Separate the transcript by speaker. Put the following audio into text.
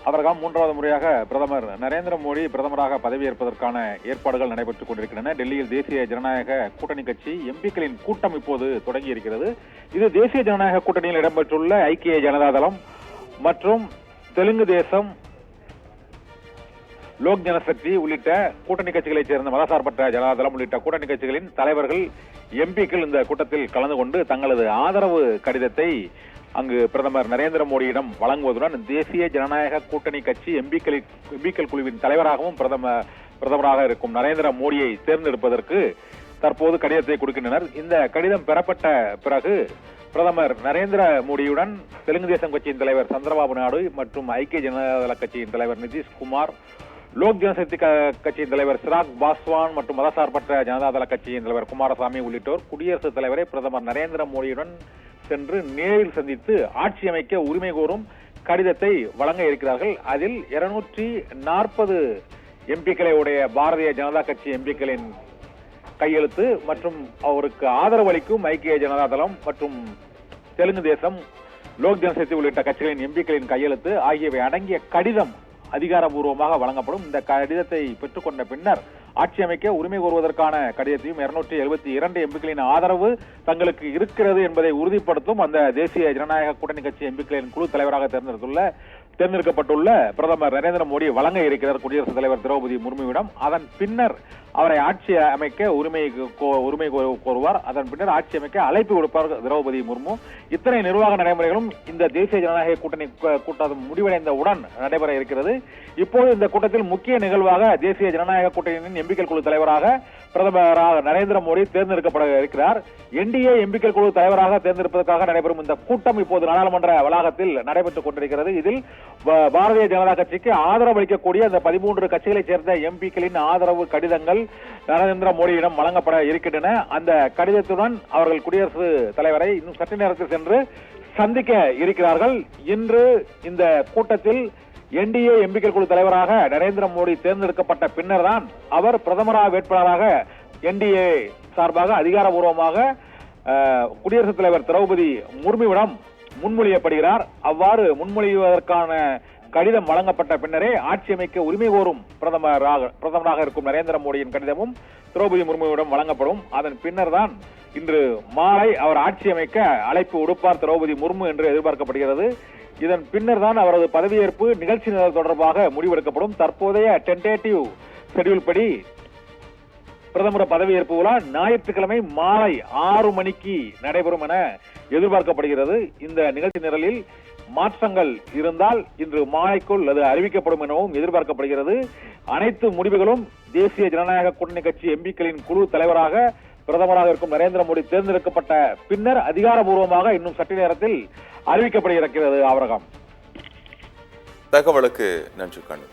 Speaker 1: அவர்கள் மூன்றாவது முறையாக பிரதமர் நரேந்திர மோடி பிரதமராக பதவியேற்பதற்கான ஏற்பாடுகள் நடைபெற்றுக் கொண்டிருக்கின்றன. டெல்லியில் தேசிய ஜனநாயக கூட்டணி கட்சி எம்பிக்களின் கூட்டம் இப்போது தொடங்கி இருக்கிறது. இது தேசிய ஜனநாயக கூட்டணியில் இடம்பெற்றுள்ள ஐக்கிய ஜனதா தளம் மற்றும் தெலுங்கு தேசம், லோக் ஜனசக்தி உள்ளிட்ட கூட்டணி கட்சிகளைச் சேர்ந்த மதசார்பற்ற ஜனதாதளம் உள்ளிட்ட கூட்டணி கட்சிகளின் தலைவர்கள், எம்பிக்கள் இந்த கூட்டத்தில் கலந்து கொண்டு தங்களது ஆதரவு கடிதத்தை அங்கு பிரதமர் நரேந்திர மோடியிடம் வழங்குவதுடன் தேசிய ஜனநாயக கூட்டணி கட்சி எம்பிக்கள் குழுவின் தலைவராகவும் பிரதமராக இருக்கும் நரேந்திர மோடியை தேர்ந்தெடுப்பதற்கு தற்போது கடிதத்தை கொடுக்கின்றனர். இந்த கடிதம் பெறப்பட்ட பிறகு பிரதமர் நரேந்திர மோடியுடன் தெலுங்கு தேசம் கட்சியின் தலைவர் சந்திரபாபு நாயுடு மற்றும் ஐக்கிய ஜனதாதள கட்சியின் தலைவர் நிதிஷ்குமார், லோக் ஜனசக்தி கட்சியின் தலைவர் சிராக் பாஸ்வான் மற்றும் மதசார்பற்ற ஜனதாதள கட்சியின் தலைவர் குமாரசாமி உள்ளிட்டோர் குடியரசுத் தலைவரை பிரதமர் நரேந்திர மோடியுடன் சென்று நேரில் சந்தித்து ஆட்சி அமைக்க உரிமை கோரும் கடிதத்தை வழங்க இருக்கிறார்கள். அதில் 240 எம்பிக்களை உடைய பாரதிய ஜனதா கட்சி எம்பிக்களின் கையெழுத்து மற்றும் அவருக்கு ஆதரவு அளிக்கும் ஐக்கிய ஜனதா தளம் மற்றும் தெலுங்கு தேசம், லோக் ஜனசக்தி உள்ளிட்ட கட்சிகளின் எம்பிக்களின் கையெழுத்து ஆகியவை அடங்கிய கடிதம் அதிகாரபூர்வமாக வழங்கப்படும். இந்த கடிதத்தை பெற்றுக்கொண்ட பின்னர் ஆட்சி அமைக்க உரிமை கோருவதற்கான கடிதத்தையும் 272 எம்பிக்களின் ஆதரவு தங்களுக்கு இருக்கிறது என்பதை உறுதிப்படுத்தும் அந்த தேசிய ஜனநாயக கூட்டணி கட்சி எம்பிக்களின் குழு தலைவராக தேர்ந்தெடுக்கப்பட்டுள்ள பிரதமர் நரேந்திர மோடி வழங்க இருக்கிறார் குடியரசுத் தலைவர் திரௌபதி முர்முவிடம். அதன் பின்னர் அவரை ஆட்சி அமைக்க உரிமை கோருவார். அதன் பின்னர் ஆட்சி அமைக்க அழைப்பு கொடுப்பார் திரௌபதி முர்மு. இத்தனை நிர்வாக நடைமுறைகளும் இந்த தேசிய ஜனநாயக கூட்டணி கூட்டம் முடிவடைந்தவுடன் நடைபெற இருக்கிறது. இப்போது இந்த கூட்டத்தில் முக்கிய நிகழ்வாக தேசிய ஜனநாயக கூட்டணியின் எம்பிக்கள் குழு தலைவராக பிரதமராக நரேந்திர மோடி தேர்ந்தெடுக்கப்பட இருக்கிறார். என்டிஏ எம்பிக்கள் குழு தலைவராக தேர்ந்தெடுப்பதற்காக நடைபெறும் இந்த கூட்டம் இப்போது நாடாளுமன்ற வளாகத்தில் நடைபெற்றுக் கொண்டிருக்கிறது. இதில் பாரதிய ஜனதா கட்சிக்கு ஆதரவு அளிக்கக்கூடிய அந்த 13 கட்சிகளைச் சேர்ந்த எம்பிக்களின் ஆதரவு கடிதங்கள் நரேந்திர மோடியிடம் வழங்கப்பட இருக்கின்றன. அந்த கடிதத்துடன் அவர்கள் குடியரசுத் தலைவரை இன்னும் சற்று நேரத்தில் சென்று சந்திக்க இருக்கிறார்கள். இன்று இந்த கூட்டத்தில் என்டிஏ எம்பிக்கள் குழு தலைவராக நரேந்திர மோடி தேர்ந்தெடுக்கப்பட்ட பின்னர் தான் அவர் பிரதமராக வேட்பாளராக என்டிஏ சார்பாக அதிகாரபூர்வமாக குடியரசுத் தலைவர் திரௌபதி முர்முவிடம் முன்மொழியப்படுகிறார். அவ்வாறு முன்மொழிவதற்கான கடிதம் வழங்கப்பட்ட பின்னரே ஆட்சி அமைக்க உரிமை கோரும் பிரதமராக இருக்கும் நரேந்திர மோடியின் கடிதமும் திரௌபதி முர்முவிடம் வழங்கப்படும். அதன் பின்னர் தான் இன்று மாலை அவர் ஆட்சி அமைக்க அழைப்பு விடுப்பார் திரௌபதி முர்மு என்று எதிர்பார்க்கப்படுகிறது. இதன் பின்னர் தான் அவரது பதவியேற்பு நிகழ்ச்சி தொடர்பாக முடிவெடுக்கப்படும். தற்போதைய டென்டேட்டிவ் ஷெட்யூல் படி பிரதமர் பதவியேற்பு விழா ஞாயிற்றுக்கிழமை மாலை 6 மணிக்கு நடைபெறும் என எதிர்பார்க்கப்படுகிறது. இந்த நிகழ்ச்சி நிரலில் மாற்றங்கள் இருந்தால் இன்று மாலைக்குள் அது அறிவிக்கப்படும் எனவும் எதிர்பார்க்கப்படுகிறது. அனைத்து முடிவுகளும் தேசிய ஜனநாயக கூட்டணி கட்சி எம்பிக்களின் குழு தலைவராக பிரதமராக இருக்கும் நரேந்திர மோடி தேர்ந்தெடுக்கப்பட்ட பின்னர் அதிகாரபூர்வமாக இன்னும் சற்று நேரத்தில் அறிவிக்கப்பட இருக்கிறது. அவரகம்
Speaker 2: தகவலுக்கு நன்றி கண்ணு.